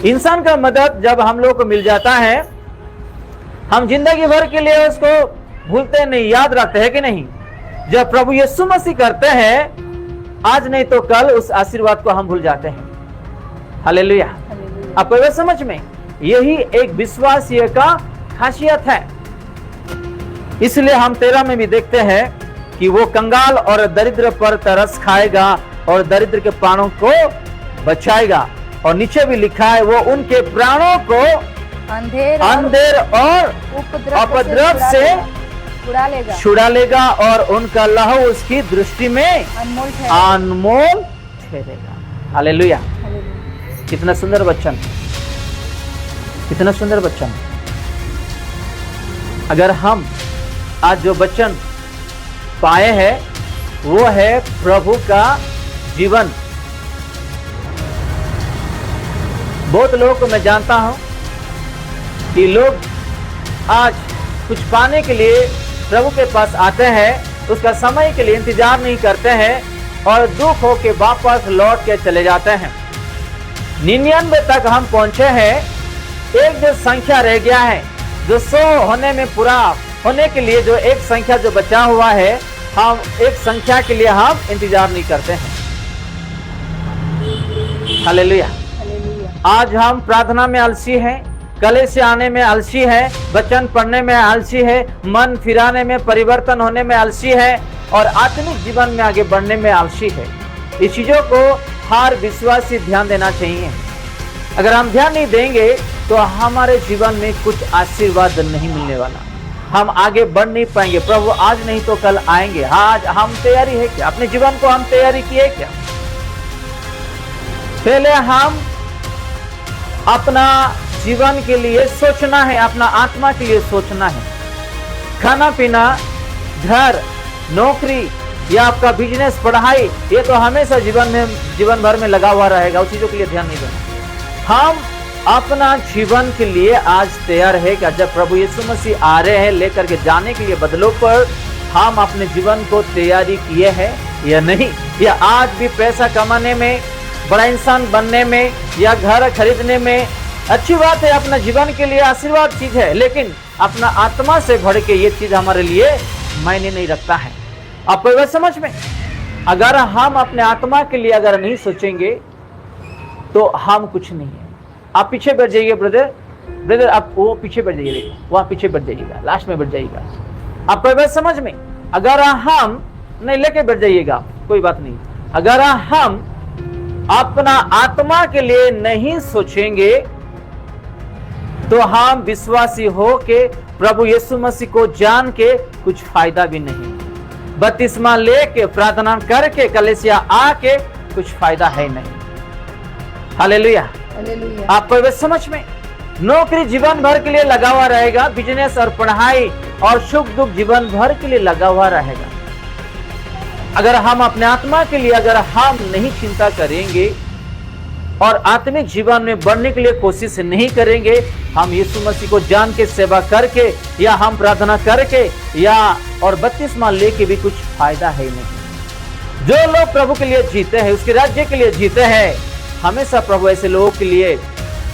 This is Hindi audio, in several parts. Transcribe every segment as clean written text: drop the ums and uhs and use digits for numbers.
इंसान का मदद जब हम लोग को मिल जाता है, हम जिंदगी भर के लिए उसको भूलते नहीं, याद रखते हैं कि नहीं। जब प्रभु यीशु मसीह करते हैं, आज नहीं तो कल उस आशीर्वाद को हम भूल जाते हैं। हालेलुया। आपको ये समझ में, यही एक विश्वासीय का खासियत है। इसलिए हम 13 में भी देखते हैं कि वो कंगाल और दरिद्र पर तरस खाएगा और दरिद्र के प्राणों को बचाएगा। और नीचे भी लिखा है, वो उनके प्राणों को अंधेर और उपद्रव से छुड़ा लेगा और उनका लहू उसकी दृष्टि में अनमोल ठहरेगा। हालेलुया। कितना सुंदर वचन, कितना सुंदर वचन। अगर हम आज जो वचन पाए हैं वो है प्रभु का जीवन। बहुत लोगों को मैं जानता हूं कि लोग आज कुछ पाने के लिए प्रभु के पास आते हैं, उसका समय के लिए इंतजार नहीं करते हैं और दुख होके वापस लौट के चले जाते हैं। 99 तक हम पहुंचे हैं, एक जो संख्या रह गया है, जो 100 होने में पूरा होने के लिए जो एक संख्या जो बचा हुआ है, हम एक संख्या के लिए हम इंतजार नहीं करते हैं। हालेलुया। आज हम प्रार्थना में आलसी हैं, कले से आने में आलसी है, वचन पढ़ने में आलसी है, मन फिराने में, परिवर्तन होने में आलसी है और आत्मिक जीवन में आगे बढ़ने में आलसी है। इस चीजों को हर विश्वासी ध्यान देना चाहिए। अगर हम ध्यान नहीं देंगे तो हमारे जीवन में कुछ आशीर्वाद नहीं मिलने वाला, हम आगे बढ़ नहीं पाएंगे। प्रभु आज नहीं तो कल आएंगे। आज हम तैयारी है क्या? अपने जीवन को हम तैयारी किए क्या? पहले हम अपना जीवन के लिए सोचना है, अपना आत्मा के लिए सोचना है। खाना पीना, घर, नौकरी या आपका बिजनेस, पढ़ाई, ये तो हमेशा जीवन भर में लगा हुआ रहेगा, उस चीजों के लिए ध्यान नहीं देना। हम अपना जीवन के लिए आज तैयार है कि जब प्रभु यीशु मसीह आ रहे हैं लेकर के जाने के लिए बदलों पर, हम अपने जीवन को तैयारी किए हैं या नहीं? या आज भी पैसा कमाने में, बड़ा इंसान बनने में या घर खरीदने में अच्छी बात है, अपना जीवन के लिए आशीर्वाद चीज है, लेकिन अपना आत्मा से भर के ये चीज हमारे लिए मायने नहीं रखता है। आपको वह समझ में, अगर हम अपने आत्मा के लिए अगर नहीं सोचेंगे तो हम कुछ नहीं है। आप पीछे बैठ जाइए ब्रदर, आप वो पीछे बैठ जाइए, वहां पीछे बैठ जाइएगा, लास्ट में बैठ जाइएगा। आपको वह समझ में, अगर हम नहीं लेके बैठ जाइएगा, कोई बात नहीं। अगर हम अपना आत्मा के लिए नहीं सोचेंगे तो हम विश्वासी हो के प्रभु यीशु मसीह को जान के कुछ फायदा भी नहीं। बपतिस्मा लेके, प्रार्थना करके, कलीसिया आके कुछ फायदा है नहीं। हालेलुया। आपको ये समझ में, नौकरी जीवन भर के लिए लगा हुआ रहेगा, बिजनेस और पढ़ाई और सुख दुख जीवन भर के लिए लगा हुआ रहेगा। अगर हम अपने आत्मा के लिए अगर हम नहीं चिंता करेंगे और आत्मिक जीवन में बढ़ने के लिए कोशिश नहीं करेंगे, हम यीशु मसीह को जान के, सेवा करके या हम प्रार्थना करके या और बपतिस्मा लेके भी कुछ फायदा है नहीं। जो लोग प्रभु के लिए जीते हैं, उसके राज्य के लिए जीते हैं, हमेशा प्रभु ऐसे लोगों के लिए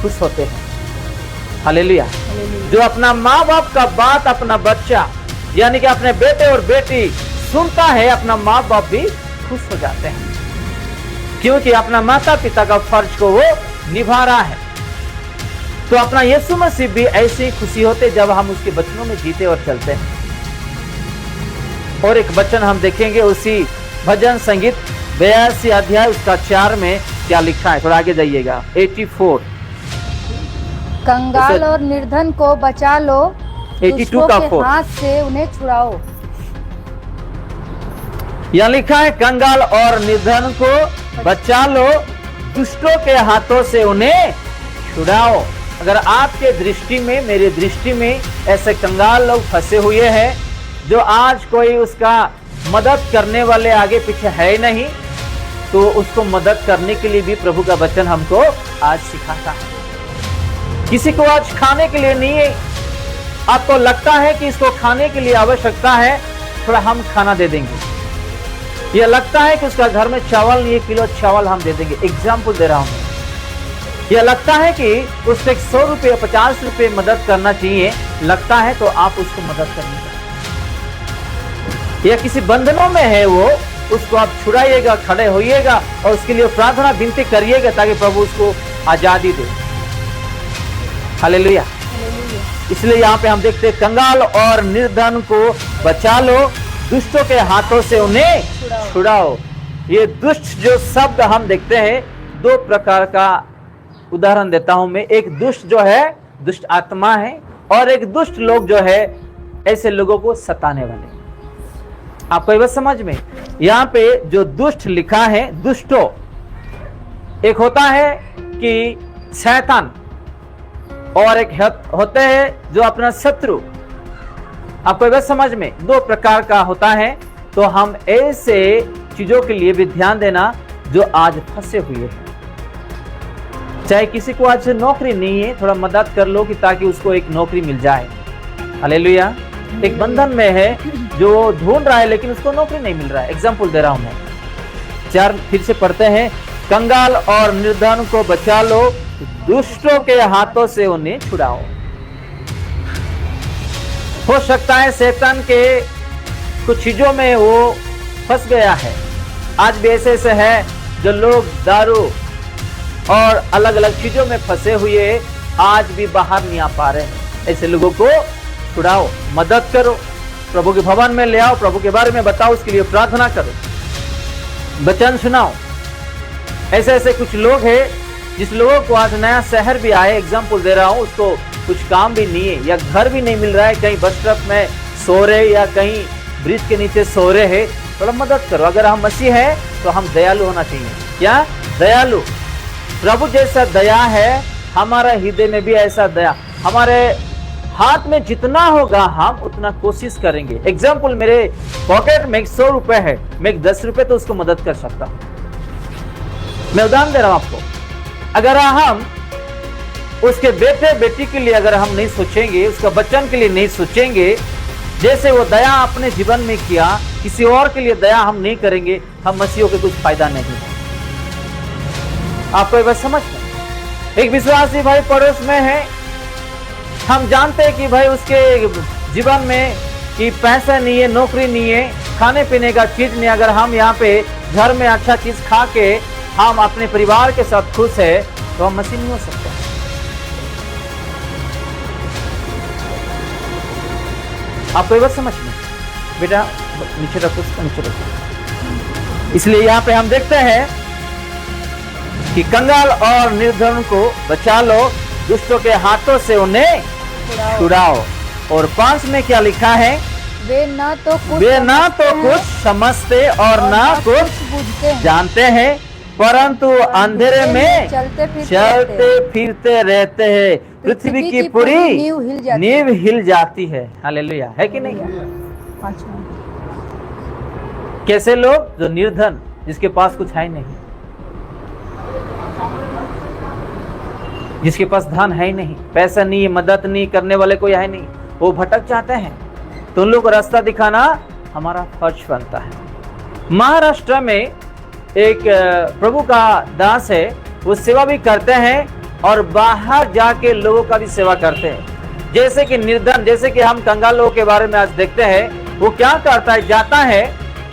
खुश होते हैं। हालेलुया। जो अपना माँ बाप का बात, अपना बच्चा यानी कि अपने बेटे और बेटी सुनता है, अपना माँ बाप भी खुश हो जाते हैं, क्योंकि अपना माता पिता का फर्ज को वो निभा रहा है। तो अपना यीशु मसीह भी ऐसी खुशी होते जब हम उसके वचनों में जीते और चलते हैं। और एक वचन हम देखेंगे उसी भजन संगीत 82 अध्याय उसका 4 में क्या लिखा है। थोड़ा आगे जाइएगा। 84 कंगाल और निर्धन को बचा लो, 82 का 4 हाथ से उन्हें छुड़ाओ। यहाँ लिखा है, कंगाल और निर्धन को बचा लो, दुष्टों के हाथों से उन्हें छुड़ाओ। अगर आपके दृष्टि में, मेरी दृष्टि में ऐसे कंगाल लोग फंसे हुए हैं जो आज कोई उसका मदद करने वाले आगे पीछे है नहीं, तो उसको मदद करने के लिए भी प्रभु का वचन हमको आज सिखाता है। किसी को आज खाने के लिए नहीं है, आपको लगता है कि इसको खाने के लिए आवश्यकता है, थोड़ा हम खाना दे देंगे। यह लगता है कि उसका घर में चावल नहीं है, किलो चावल हम दे देंगे। एग्जाम्पल दे रहा हूं। यह लगता है कि उससे 100 रुपये 50 रुपये मदद करना चाहिए, लगता है तो आप उसको मदद करनी चाहिए। या किसी बंधनों में है वो, उसको आप छुड़ाइएगा, खड़े होइएगा और उसके लिए प्रार्थना विनती करिएगा ताकि प्रभु उसको आजादी दे। हालेलुया। इसलिए यहाँ पे हम देखते हैं, कंगाल और निर्धन को बचा लो, दुष्टों के हाथों से उन्हें छुड़ाओ। ये दुष्ट जो शब्द हम देखते हैं, दो प्रकार का उदाहरण देता हूं मैं। एक दुष्ट जो है दुष्ट आत्मा है, और एक दुष्ट लोग जो है ऐसे लोगों को सताने वाले। आपको ये बात समझ में? यहाँ पे जो दुष्ट लिखा है, दुष्टों, एक होता है कि शैतान, और एक होते हैं जो अपना शत्रु। आपको ये बात समझ में? दो प्रकार का होता है। तो हम ऐसे चीजों के लिए भी ध्यान देना जो आज फंसे हुए हैं। चाहे किसी को आज नौकरी नहीं है, थोड़ा मदद कर लो कि ताकि उसको एक नौकरी मिल जाए। हालेलुया। एक बंधन में है जो ढूंढ रहा है लेकिन उसको नौकरी नहीं मिल रहा है। एग्जाम्पल दे रहा हूं मैं। 4 फिर से पढ़ते हैं, कंगाल और निर्धन को बचा लो, दुष्टों के हाथों से उन्हें छुड़ाओ। हो सकता है शैतान के कुछ चीजों में वो फंस गया है। आज भी ऐसे है जो लोग दारू और अलग अलग चीजों में फंसे हुए आज भी बाहर नहीं आ पा रहे हैं। ऐसे लोगों को छुड़ाओ, मदद करो, प्रभु के भवन में ले आओ, प्रभु के बारे में बताओ, उसके लिए प्रार्थना करो, वचन सुनाओ। ऐसे कुछ लोग हैं जिस लोगों को आज नया शहर भी आए, एग्जाम्पल दे रहा हूं, उसको कुछ काम भी नहीं है या घर भी नहीं मिल रहा है, कहीं बस स्टॉप में सो रहे या कहीं ब्रिज के नीचे सो रहे हैं, थोड़ा मदद करो। अगर हम मसीह है तो हम दयालु होना चाहिए। क्या? दयालु। प्रभु जैसा दया है, हमारा हृदय में भी ऐसा दया। हमारे हाथ में जितना होगा हम उतना कोशिश करेंगे। एग्जाम्पल, मेरे पॉकेट में 100 रुपए है, मैं 10 रुपए तो उसको मदद कर सकता हूं। मैं उदाहरण दे रहा हूं आपको। अगर हम उसके बेटे बेटी के लिए अगर हम नहीं सोचेंगे, उसका बच्चन के लिए नहीं सोचेंगे, जैसे वो दया अपने जीवन में किया, किसी और के लिए दया हम नहीं करेंगे, हम मसीहों के कुछ फायदा नहीं है। आपको ये बात समझ में? एक विश्वासी भाई पड़ोस में है, हम जानते हैं कि भाई उसके जीवन में कि पैसा नहीं है, नौकरी नहीं है, खाने पीने का चीज नहीं। अगर हम यहाँ पे घर में अच्छा चीज खा के हम अपने परिवार के साथ खुश है तो हम मसीह नहीं हो सकते। आपको ये बात समझ में? बेटा नीचे रखो, नीचे रखो। इसलिए यहाँ पे हम देखते हैं कि कंगाल और निर्धन को बचा लो, दुष्टों के हाथों से उन्हें छुड़ाओ। और 5 में क्या लिखा है? वे ना तो कुछ समझते और ना कुछ जानते हैं, परंतु अंधेरे में चलते फिरते रहते हैं। पृथ्वी की पूरी नींव हिल जाती है। हालेलुया। है कि नहीं? कैसे लोग? जो निर्धन, जिसके पास कुछ है नहीं, जिसके पास धन है ही नहीं, पैसा नहीं, मदद नहीं करने वाले कोई है नहीं, वो भटक जाते हैं। तो उन लोगों को रास्ता दिखाना हमारा फर्ज बनता है। महाराष्ट्र में एक प्रभु का दास है, वो सेवा भी करते हैं और बाहर जाके लोगों का भी सेवा करते हैं। जैसे कि निर्धन, जैसे कि हम कंगाल लोगों के बारे में आज देखते हैं, वो क्या करता है? जाता है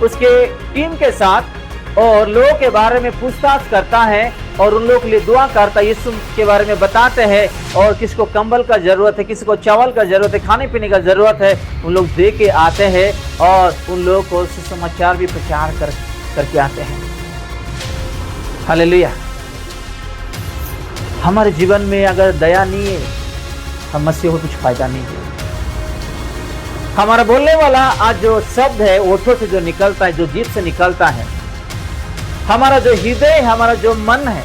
उसके टीम के साथ और लोगों के बारे में पूछताछ करता है और उन लोगों के लिए दुआ करता है, यीशु के बारे में बताते हैं। और किसको कंबल का जरूरत है, किसी को चावल का जरूरत है, खाने पीने का जरूरत है, उन लोग दे के आते हैं और उन लोगों को सुसमाचार भी प्रचार करके आते हैं। हालेलुया। हमारे जीवन में अगर दया नहीं है, हम मसीह को कुछ फायदा नहीं है। हमारा बोलने वाला आज जो शब्द है, ओठों से जो निकलता है, जो जीभ से निकलता है, हमारा जो हृदय है, हमारा जो मन है,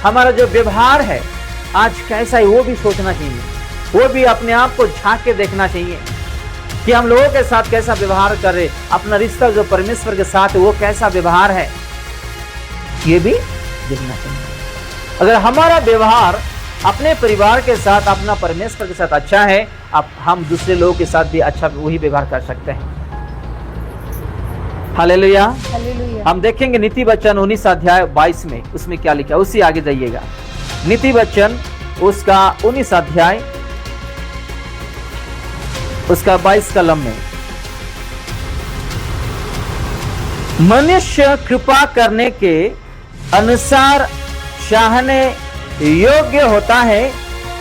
हमारा जो व्यवहार है आज कैसा है, वो भी सोचना चाहिए। वो भी अपने आप को झांक के देखना चाहिए कि हम लोगों के साथ कैसा व्यवहार कर रहे, अपना रिश्ता जो परमेश्वर के साथ है वो कैसा व्यवहार है, ये भी देखना चाहिए। अगर हमारा व्यवहार अपने परिवार के साथ, अपना परमेश्वर के साथ अच्छा है, अब हम दूसरे लोगों के साथ भी अच्छा वही व्यवहार कर सकते हैं। हालेलुया। हालेलुया। हम देखेंगे नीति वचन 19 अध्याय 22 में, उसमें क्या लिखा है, उसी आगे जाइएगा। नीति वचन उसका 19 अध्याय उसका 22 कलम में, मनुष्य कृपा करने के अनुसार चाहने योग्य होता है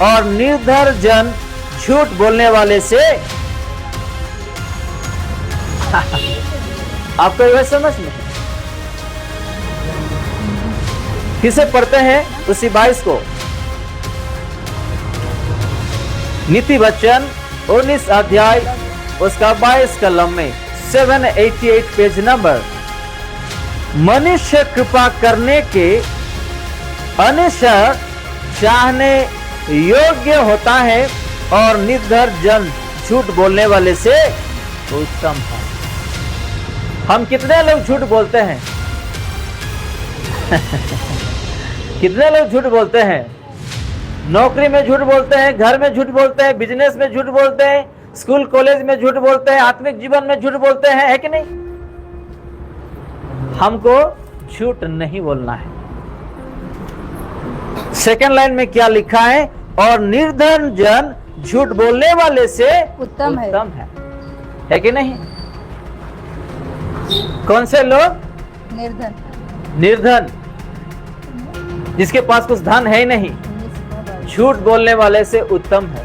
और निर्धर जन झूठ बोलने वाले से आपको यह समझ में? किसे पढ़ते हैं उसी 22 को? नीति वचन 19 अध्याय उसका 22 कलम में 788 पेज नंबर। मनुष्य कृपा करने के अनुसार चाहने योग्य होता है और निर्धर जन झूठ बोलने वाले से उत्तम है। हम कितने लोग झूठ बोलते हैं? कितने लोग झूठ बोलते हैं? नौकरी में झूठ बोलते हैं, घर में झूठ बोलते हैं, बिजनेस में झूठ बोलते हैं, स्कूल कॉलेज में झूठ बोलते हैं, आत्मिक जीवन में झूठ बोलते हैं, है कि नहीं? हमको झूठ नहीं बोलना है। सेकंड लाइन में क्या लिखा है? और निर्धन जन झूठ बोलने वाले से उत्तम है। है कि नहीं? कौन से लोग? निर्धन, जिसके पास कुछ धन है ही नहीं, झूठ बोलने वाले से उत्तम है।